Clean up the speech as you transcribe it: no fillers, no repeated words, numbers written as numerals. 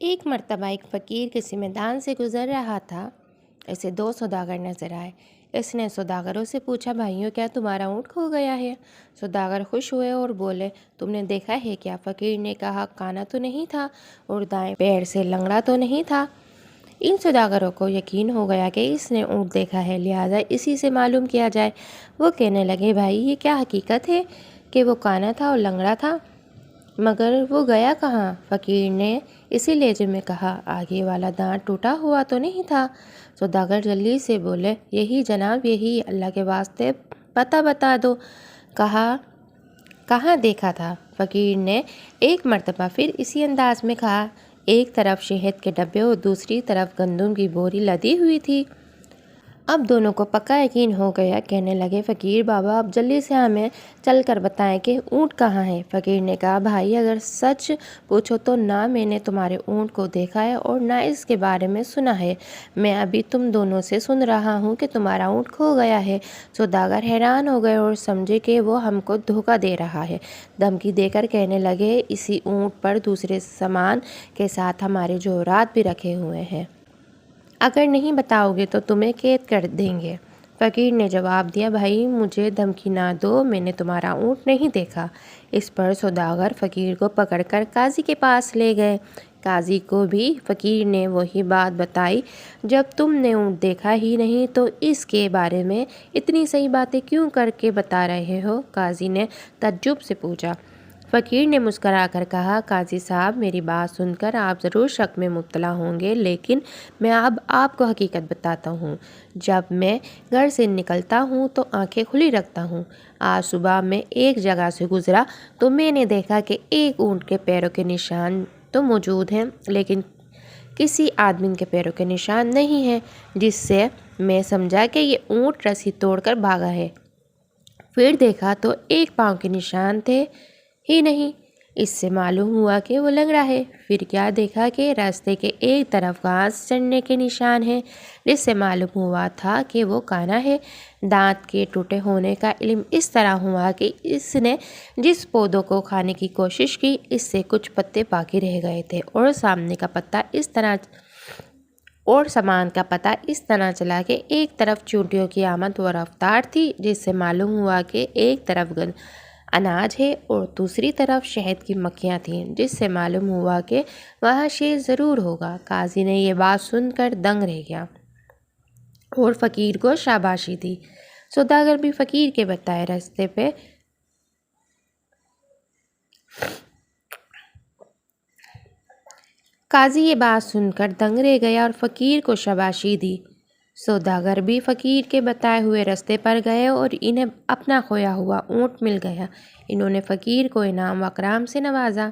ایک مرتبہ ایک فقیر کسی میدان سے گزر رہا تھا۔ اسے دو سوداگر نظر آئے۔ اس نے سوداگروں سے پوچھا، بھائیوں کیا تمہارا اونٹ کھو گیا ہے؟ سوداگر خوش ہوئے اور بولے، تم نے دیکھا ہے کیا؟ فقیر نے کہا، کانا تو نہیں تھا اور دائیں پیر سے لنگڑا تو نہیں تھا۔ ان سوداگروں کو یقین ہو گیا کہ اس نے اونٹ دیکھا ہے، لہٰذا اسی سے معلوم کیا جائے۔ وہ کہنے لگے، بھائی یہ کیا حقیقت ہے کہ وہ کانا تھا اور لنگڑا تھا؟ مگر وہ گیا کہاں؟ فقیر نے اسی لہجے میں کہا، آگے والا دانت ٹوٹا ہوا تو نہیں تھا؟ سوداگر جلدی سے بولے، یہی جناب یہی، اللہ کے واسطے پتہ بتا دو، کہاں دیکھا تھا؟ فقیر نے ایک مرتبہ پھر اسی انداز میں کہا۔ ایک طرف شہد کے ڈبے اور دوسری طرف گندم کی بوری لدی ہوئی تھی۔ اب دونوں کو پکا یقین ہو گیا۔ کہنے لگے، فقیر بابا اب جلدی سے ہمیں چل کر بتائیں کہ اونٹ کہاں ہے؟ فقیر نے کہا، بھائی اگر سچ پوچھو تو نہ میں نے تمہارے اونٹ کو دیکھا ہے اور نہ اس کے بارے میں سنا ہے۔ میں ابھی تم دونوں سے سن رہا ہوں کہ تمہارا اونٹ کھو گیا ہے۔ سوداگر حیران ہو گئے اور سمجھے کہ وہ ہم کو دھوکہ دے رہا ہے۔ دھمکی دے کر کہنے لگے، اسی اونٹ پر دوسرے سامان کے ساتھ ہمارے جوہرات بھی رکھے ہوئے ہیں۔ اگر نہیں بتاؤ گے تو تمہیں قید کر دیں گے۔ فقیر نے جواب دیا، بھائی مجھے دھمکی نہ دو، میں نے تمہارا اونٹ نہیں دیکھا۔ اس پر سوداگر فقیر کو پکڑ کر قاضی کے پاس لے گئے۔ قاضی کو بھی فقیر نے وہی بات بتائی۔ جب تم نے اونٹ دیکھا ہی نہیں تو اس کے بارے میں اتنی صحیح باتیں کیوں کر کے بتا رہے ہو؟ قاضی نے تعجب سے پوچھا۔ فقیر نے مسکرا کر کہا، قاضی صاحب میری بات سن کر آپ ضرور شک میں مبتلا ہوں گے، لیکن میں اب آپ کو حقیقت بتاتا ہوں۔ جب میں گھر سے نکلتا ہوں تو آنکھیں کھلی رکھتا ہوں۔ آج صبح میں ایک جگہ سے گزرا تو میں نے دیکھا کہ ایک اونٹ کے پیروں کے نشان تو موجود ہیں لیکن کسی آدمی کے پیروں کے نشان نہیں ہیں، جس سے میں سمجھا کہ یہ اونٹ رسی توڑ کر بھاگا ہے۔ پھر دیکھا تو ایک پاؤں کے نشان تھے ہی نہیں، اس سے معلوم ہوا کہ وہ لنگڑا ہے۔ پھر کیا دیکھا کہ راستے کے ایک طرف گھاس چرنے کے نشان ہیں، جس سے معلوم ہوا تھا کہ وہ کانا ہے۔ دانت کے ٹوٹے ہونے کا علم اس طرح ہوا کہ اس نے جس پودوں کو کھانے کی کوشش کی اس سے کچھ پتے باقی رہ گئے تھے اور سامان کا پتہ اس طرح چلا کہ ایک طرف چیونٹیوں کی آمد و رفتار تھی، جس سے معلوم ہوا کہ ایک طرف اناج ہے اور دوسری طرف شہد کی مکھیاں تھیں، جس سے معلوم ہوا کہ وہاں شیر ضرور ہوگا۔ قاضی نے یہ بات سن کر دنگ رہ گیا اور فقیر کو شاباشی دی۔ سوداگر بھی فقیر کے بتائے راستے پہ قاضی یہ بات سن کر دنگ رہ گیا اور فقیر کو شاباشی دی۔ سوداگر بھی فقیر کے بتائے ہوئے راستے پر گئے اور انہیں اپنا کھویا ہوا اونٹ مل گیا۔ انہوں نے فقیر کو انعام و اکرام سے نوازا۔